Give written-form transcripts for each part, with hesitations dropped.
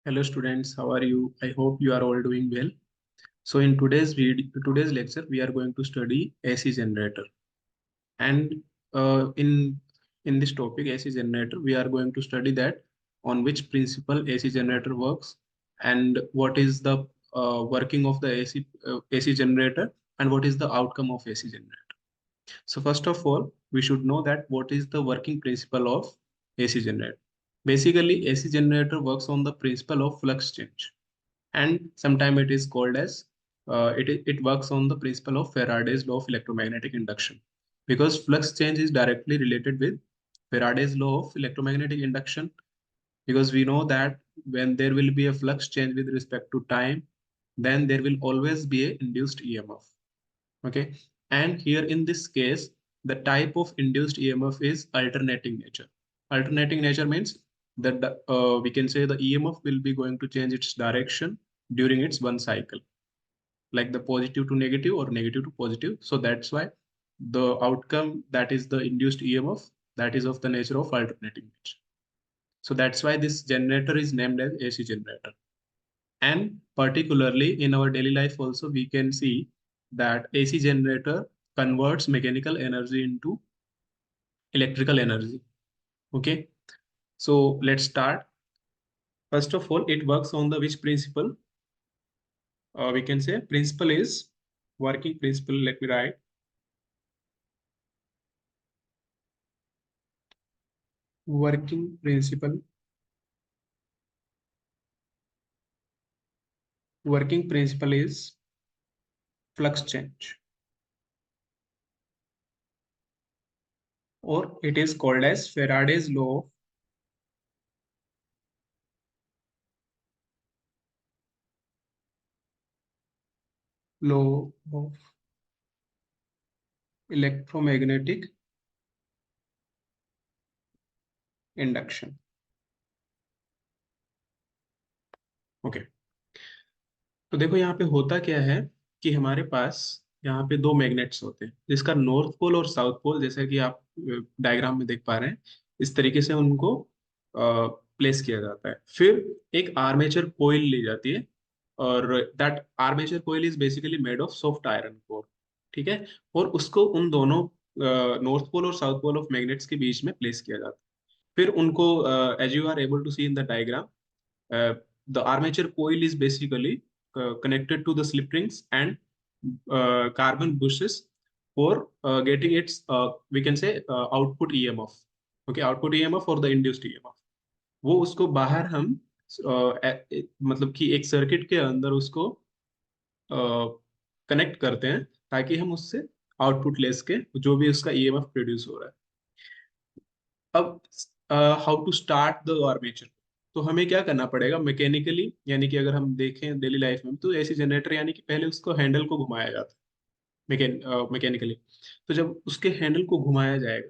Hello students, how are you? I hope you are all doing well. So in today's lecture, we are going to study AC generator. And in this topic, AC generator, we are going to study that on which principle AC generator works and what is the working of the AC generator and what is the outcome of AC generator. So first of all, we should know that what is the working principle of AC generator. Basically, AC generator works on the principle of flux change, and sometimes it is called as it works on the principle of Faraday's law of electromagnetic induction, because flux change is directly related with Faraday's law of electromagnetic induction, because we know that when there will be a flux change with respect to time, then there will always be a induced EMF. Okay, and here in this case, the type of induced EMF is alternating nature. Alternating nature means that we can say the EMF will be going to change its direction during its one cycle, like the positive to negative or negative to positive. So that's why the outcome, that is the induced EMF, that is of the nature of alternating nature. So that's why this generator is named as AC generator. And particularly in our daily life also, we can see that AC generator converts mechanical energy into electrical energy. Okay, so let's start. First of all, it works on the which principle? We can say principle is working principle. Let me write. Working principle. Working principle is flux change, or it is called as Faraday's law of electromagnetic induction. Okay, तो देखो यहाँ पे होता क्या है कि हमारे पास यहाँ पे दो मैग्नेट्स होते हैं, जिसका नॉर्थ पोल और साउथ पोल, जैसा कि आप डायग्राम में देख पा रहे हैं, इस तरीके से उनको प्लेस किया जाता है। फिर एक आर्मेचर कोइल ली जाती है, और that armature coil is basically made of soft iron core. ठीक है, और उसको उन दोनों नॉर्थ पोल और साउथ पोल ऑफ मैग्नेट्स के बीच में प्लेस किया जाता है। फिर उनको, as you are able to see in the diagram, the armature coil is basically connected to the slip rings and carbon bushes for getting its, we can say, output EMF. Okay, output EMF or the induced EMF, वो उसको बाहर हम मतलब कि एक circuit के अंदर उसको कनेक्ट करते हैं, ताकि हम उससे आउटपुट ले सके जो भी उसका EMF प्रोड्यूस हो रहा है। अब how to start the armature, तो हमें क्या करना पड़ेगा मैकेनिकली, यानी कि अगर हम देखें डेली लाइफ में, तो ऐसी जनरेटर यानी कि पहले उसको हैंडल को घुमाया जाता है मैकेनिकली। तो जब उसके हैंडल को घुमाया जाएगा,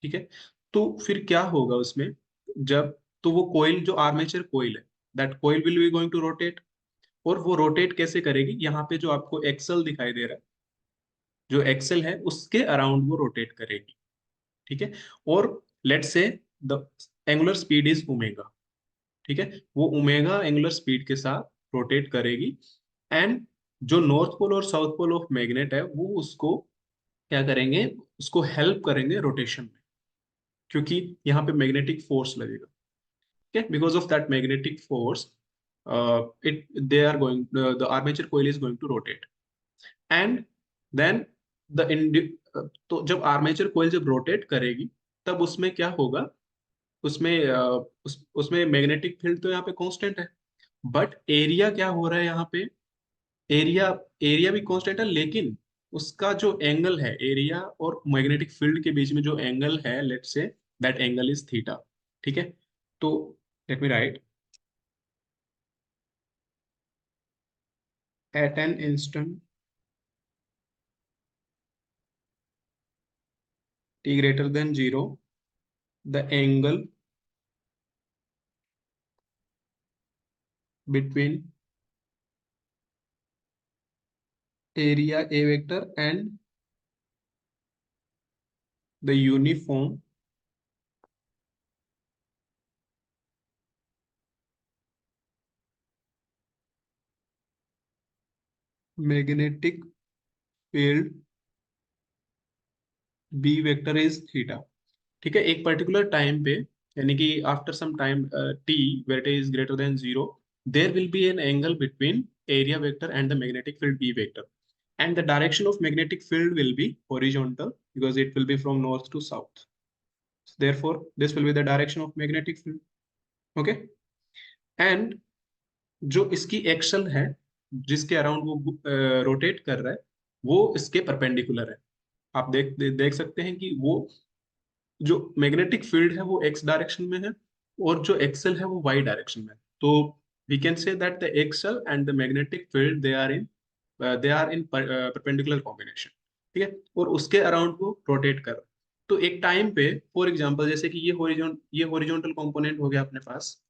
ठीक है, तो फिर क्या होगा उसमें, जब तो वो कोयल, जो आर्मेचर कोयल है, that coil will be going to rotate. और वो रोटेट कैसे करेगी, यहाँ पे जो आपको एक्सल दिखाई दे रहा है, जो एक्सल है उसके अराउंड वो रोटेट करेगी। ठीक है, और let's say the angular speed is omega. ठीक है, वो ओमेगा एंगुलर स्पीड के साथ रोटेट करेगी। एंड जो नॉर्थ पोल और साउथ पोल ऑफ मैग्नेट है, वो उसको क्या करेंगे, उसको हेल्प करेंगे रोटेशन में, क्योंकि यहाँ पे मैग्नेटिक फोर्स लगेगा। ठीक है, because of that magnetic force, it they are going, the armature coil is going to rotate. And then the तो जब आर्मेचर कोइल जब रोटेट करेगी, तब उसमें क्या होगा, उसमें उसमें मैग्नेटिक फील्ड तो यहाँ पे कांस्टेंट है, बट एरिया क्या हो रहा है यहाँ पे, एरिया एरिया भी कांस्टेंट है, लेकिन उसका जो एंगल है, एरिया और मैग्नेटिक फील्ड के बीच में जो एंगल है, let's say that angle is theta. ठीक है, तो let me write, at an instant t greater than 0, the angle between area A vector and the uniform magnetic field B vector is theta. ठीक है, एक particular time पे, यानी कि after some time T where T is greater than zero, there will be an angle between area vector and the magnetic field B vector, and the direction of magnetic field will be horizontal because it will be from north to south. Therefore this will be the direction of magnetic field. Okay, and जो इसकी axle है, जिसके around वो rotate कर रहा है, वो इसके परपेंडिकुलर है। आप देख सकते हैं कि वो जो मैग्नेटिक फील्ड है वो एक्स डायरेक्शन में है, और जो एक्सल है वो वाई डायरेक्शन में है। तो we can say that the axle and the magnetic field they are in perpendicular combination. ठीक है, और उसके अराउंड वो रोटेट कर रहा है। तो एक टाइम पे, फॉर एग्जांपल, जैसे कि ये हॉरिजॉन्टल कंपोनेंट हो गया अपने पास,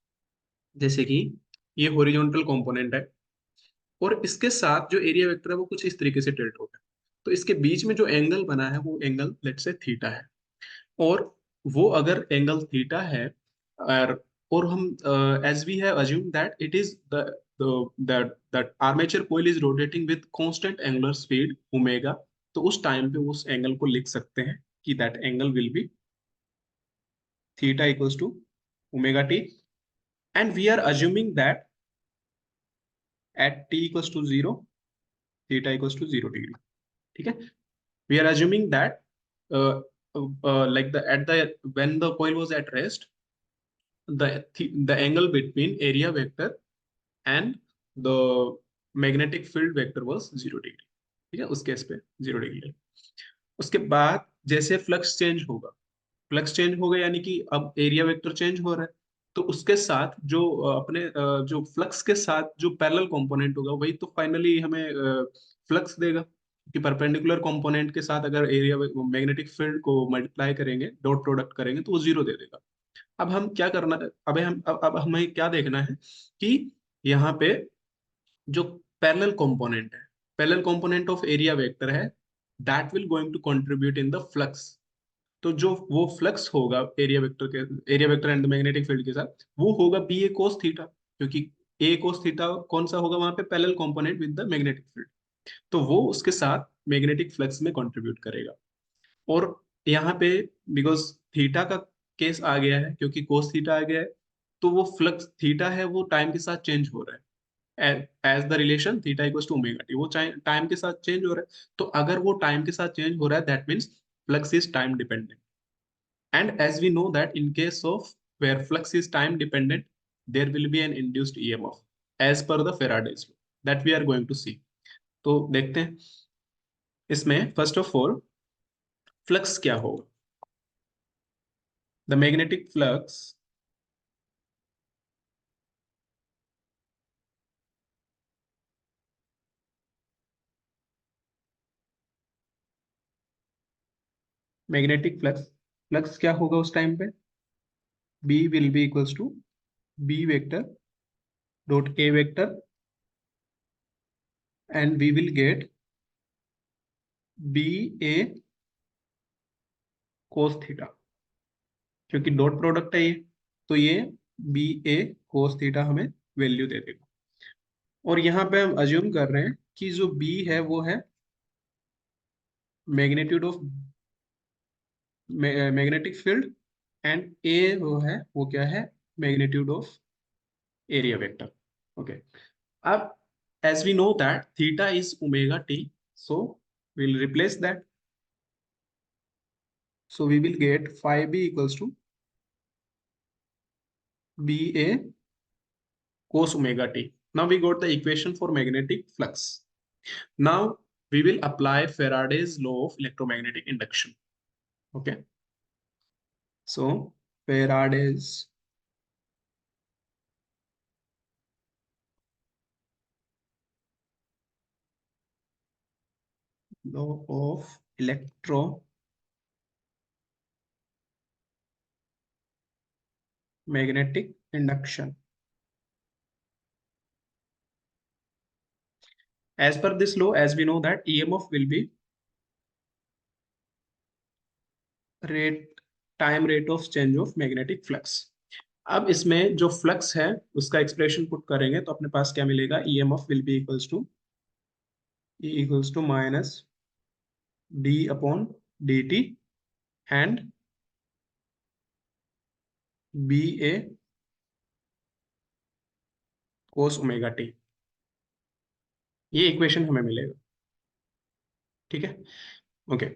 जैसे कि ये हॉरिजॉन्टल कंपोनेंट है, और इसके साथ जो एरिया वेक्टर है वो कुछ इस तरीके से टिल्ट हो गया। तो इसके बीच में जो एंगल बना है वो एंगल लेट्स से थीटा है। और वो अगर एंगल थीटा है, और हम as we have assume that it is that armature coil is rotating with constant angular speed omega, तो उस टाइम पे उस एंगल को लिख सकते हैं कि that angle will be theta equals to omega T, and we are assuming that at T equals to zero theta equals to 0 degree. ठीक है, we are assuming that uh, like the at the when the coil was at rest, the angle between area vector and the magnetic field vector was 0 degree. ठीक है, उस case पे 0 degree. उसके बाद जैसे flux change होगा, flux change होगा यानी कि अब एरिया वेक्टर चेंज हो रहा है, तो उसके साथ जो जो फ्लक्स के साथ जो पैरेलल कंपोनेंट होगा वही तो फाइनली हमें फ्लक्स देगा, कि परपेंडिकुलर कंपोनेंट के साथ अगर एरिया मैग्नेटिक फील्ड को मल्टीप्लाई करेंगे, डॉट प्रोडक्ट करेंगे, तो वो जीरो दे देगा। अब हम क्या करना, अब हमें क्या देखना है कि यहाँ पे जो पैरेलल कंपोनेंट है, parallel component of area vector है, that will going to contribute in the flux. तो जो वो फ्लक्स होगा area vector and magnetic field के साथ, वो होगा बी ए कोस थीटा, क्योंकि ए कोस थीटा कौन सा होगा वहां पे, parallel component with the magnetic field. तो वो उसके साथ मैग्नेटिक फ्लक्स में कंट्रीब्यूट करेगा। और यहाँ पे बिकॉज थीटा का केस आ गया है, क्योंकि कोस थीटा आ गया है, तो वो फ्लक्स थीटा है वो टाइम के साथ चेंज हो रहा है, as the relation theta equals to omega T, वो टाइम के साथ चेंज हो रहा है। तो अगर वो टाइम के साथ चेंज हो रहा है, that means flux is time dependent. And as we know that in case of where flux is time dependent, there will be an induced EMF as per the Faraday's law that we are going to see. तो देखते हैं इसमें first of all flux क्या होगा। The magnetic flux, magnetic flux, flux क्या होगा उस time पे, B will be equals to B vector dot A vector, and we will get BA cos theta, क्योंकि डॉट प्रोडक्ट है ये, तो ये BA cos थीटा हमें वैल्यू दे देगा। और यहाँ पे हम अज्यूम कर रहे हैं कि जो बी है वो है magnitude of magnetic field, and A वो है, वो क्या है, magnitude of area vector. Okay, अब as we know that theta is omega T, so we'll replace that, so we will get phi b equals to ba cos omega t. Now we got the equation for magnetic flux. Now we will apply Faraday's law of electromagnetic induction. Okay, so Faraday's law of electromagnetic induction. As per this law, as we know that EMF will be rate time rate of change of magnetic flux. अब इसमें जो flux है उसका expression put करेंगे तो अपने पास क्या मिलेगा, EMF will be equals to E equals to minus d upon dt and ba cos omega T. ये इक्वेशन हमें मिलेगा। ठीक है। ओके।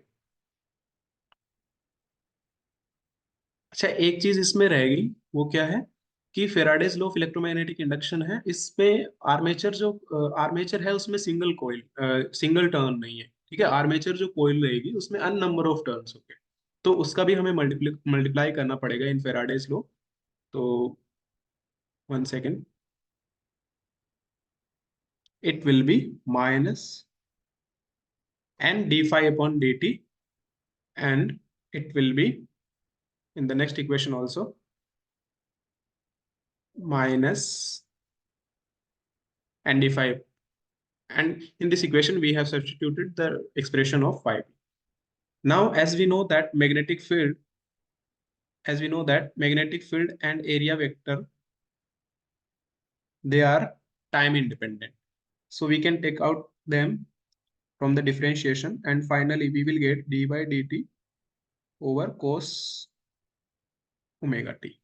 अच्छा, एक चीज इसमें रहेगी, वो क्या है कि Faraday's law of electromagnetic induction है इसमें। आर्मेचर जो आर्मेचर है उसमें सिंगल कॉइल, सिंगल टर्न नहीं है। ठीक है, आर्मेचर जो कॉइल रहेगी उसमें अन नंबर ऑफ टर्न्स होंगे, तो उसका भी हमें मल्टीप्लाई करना पड़ेगा इन फेराडेज लॉ। तो 1 second, it will be minus n d phi upon dt, and it will be in the next equation also minus n d phi, and in this equation we have substituted the expression of phi. Now as we know that magnetic field and area vector, they are time independent, so we can take out them from the differentiation, and finally we will get d by dt over cos omega t.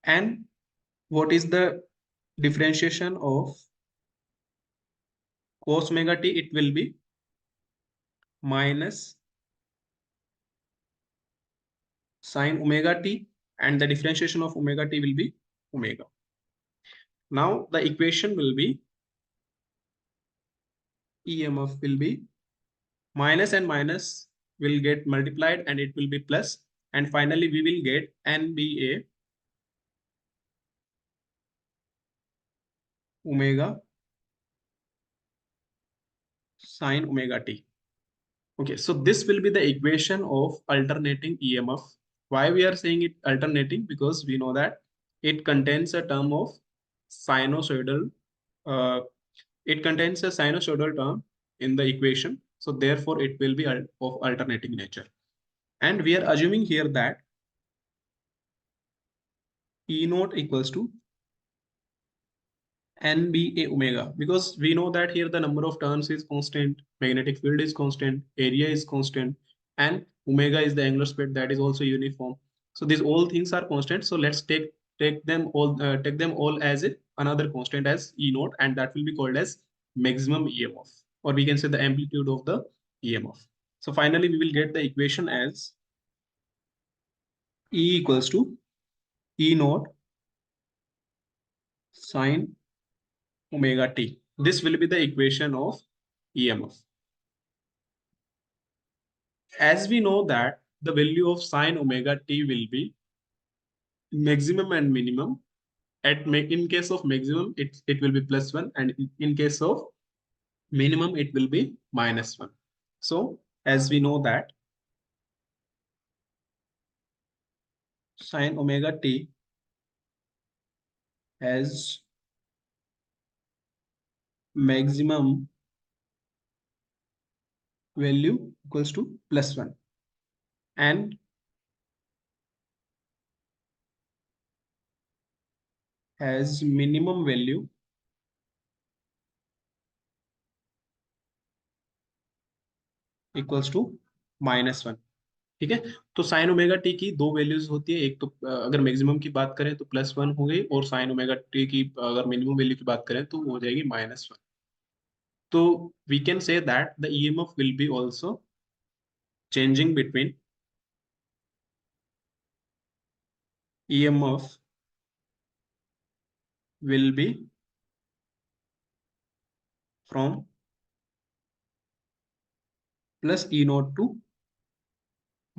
And what is the differentiation of cos omega t? It will be minus sin omega t, and the differentiation of omega t will be omega. Now the equation will be EMF will be minus and minus will get multiplied and it will be plus, and finally we will get NBA omega sin omega t. Okay, so this will be the equation of alternating EMF. Why we are saying it alternating? Because we know that it contains a term of sinusoidal. Uh, it contains a sinusoidal term in the equation. So therefore, it will be of alternating nature. And we are assuming here that E naught equals to NBA omega, because we know that here the number of turns is constant, magnetic field is constant, area is constant, and omega is the angular speed that is also uniform. So these all things are constant. So let's take them all as another constant as E naught, and that will be called as maximum EMF, or we can say the amplitude of the EMF. So finally, we will get the equation as E equals to E naught sine omega t. This will be the equation of EMF. As we know that the value of sine omega t will be maximum and minimum. In case of maximum, it will be +1, and in case of minimum, it will be -1. So as we know that sine omega t has maximum value equals to +1, and has minimum value equals to -1। ठीक है, तो sine omega T की दो values होती है। एक तो अगर मैक्सिमम की बात करें तो +1 हो गई, और साइन ओमेगा टी की अगर मिनिमम वैल्यू की बात करें तो वो हो जाएगी -1। तो we can say that the EMF will be also changing between EMF will be from +E0 to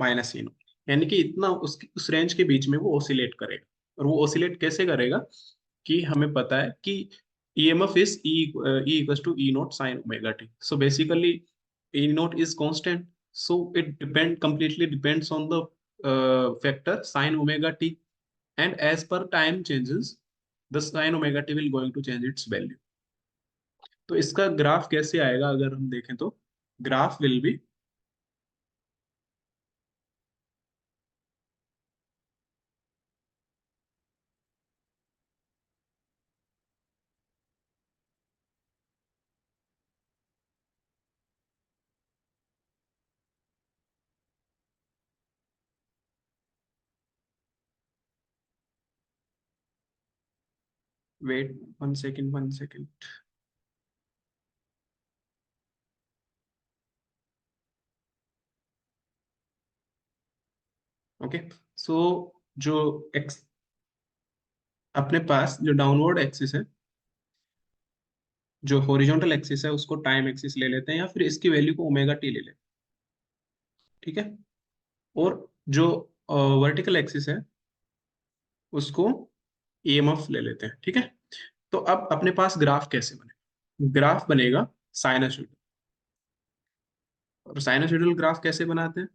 -E0, यानी कि इतना उस रेंज के बीच में वो ऑसिलेट करेगा। और वो ऑसिलेट कैसे करेगा कि हमें पता है कि EMF is E equals to E naught sin omega t. So basically, E naught is constant. So it completely depends on the factor sin omega t. And as per time changes, the sin omega t will going to change its value. तो इसका graph कैसे आएगा अगर हम देखें तो graph will be wait 1 second. Okay, so जो X अपने पास जो डाउनवर्ड एक्सिस है, जो हॉरिजॉन्टल एक्सिस है, उसको टाइम एक्सिस ले लेते हैं या फिर इसकी वैल्यू को ओमेगा टी ले लेते हैं। ठीक है, और जो वर्टिकल एक्सिस है उसको ईएमएफ ले लेते हैं। ठीक है, तो अब अपने पास ग्राफ कैसे बने? ग्राफ बनेगा साइनसोइडल। और साइनसोइडल ग्राफ कैसे बनाते हैं,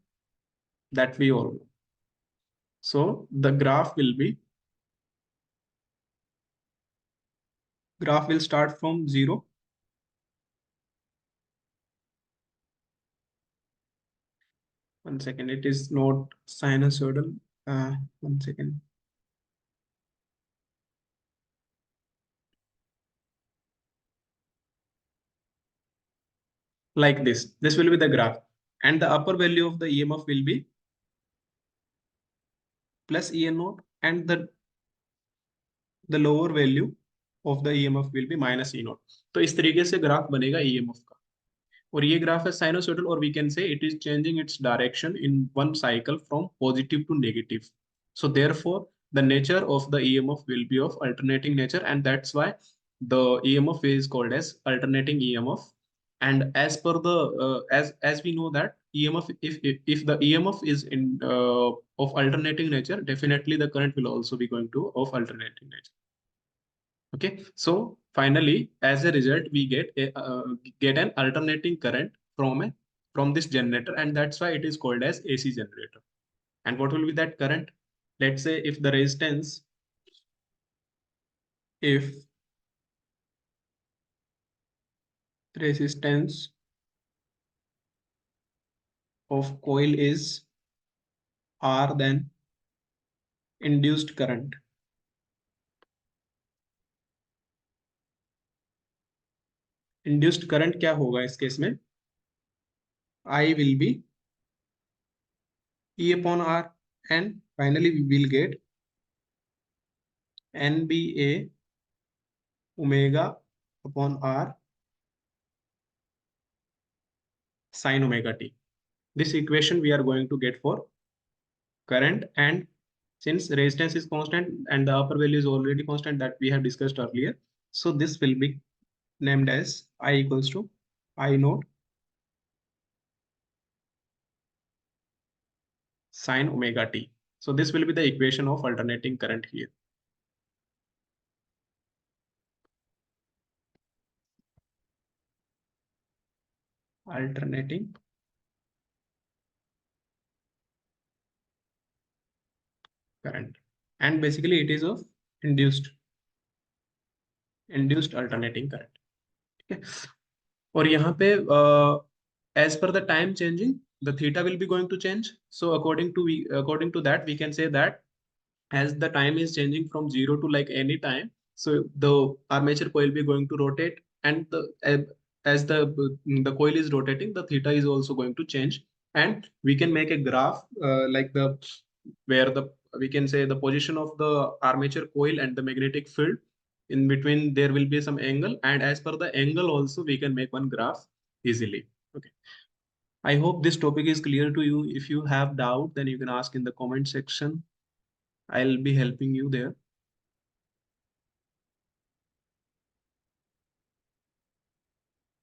that we all know. So the graph will start from 0. 1 second, it is not sinusoidal. 1 second. Like this will be the graph, and the upper value of the EMF will be plus EN naught, and the lower value of the EMF will be minus E naught. तो इस तरीके से graph बनेगा EMF का। और ये graph है sinusoidal, और we can say it is changing its direction in one cycle from positive to negative. So therefore the nature of the EMF will be of alternating nature, and that's why the EMF is called as alternating EMF. And as per the as we know that EMF, if the EMF is in of alternating nature, definitely the current will also be going to of alternating nature. Okay, so finally, as a result, we get an alternating current from this generator, and that's why it is called as AC generator. And what will be that current? Let's say if resistance of coil is R, then induced current. Induced current क्या होगा इस case में? I will be E upon R, and finally we will get NBA omega upon R sin omega t. This equation we are going to get for current, and since resistance is constant and the upper value is already constant that we have discussed earlier, so this will be named as I equals to I naught sin omega t. So this will be the equation of alternating current here. Alternating current, and basically it is of induced alternating current. Okay. और यहाँ पे as per the time changing, the theta will be going to change. So according to that, we can say that as the time is changing from 0 to like any time, so the armature coil be going to rotate, and as the coil is rotating, the theta is also going to change. And we can make a graph like the where the we can say the position of the armature coil and the magnetic field, in between there will be some angle, and as per the angle also we can make one graph easily. Okay, I hope this topic is clear to you. If you have doubt, then you can ask in the comment section. I'll be helping you there.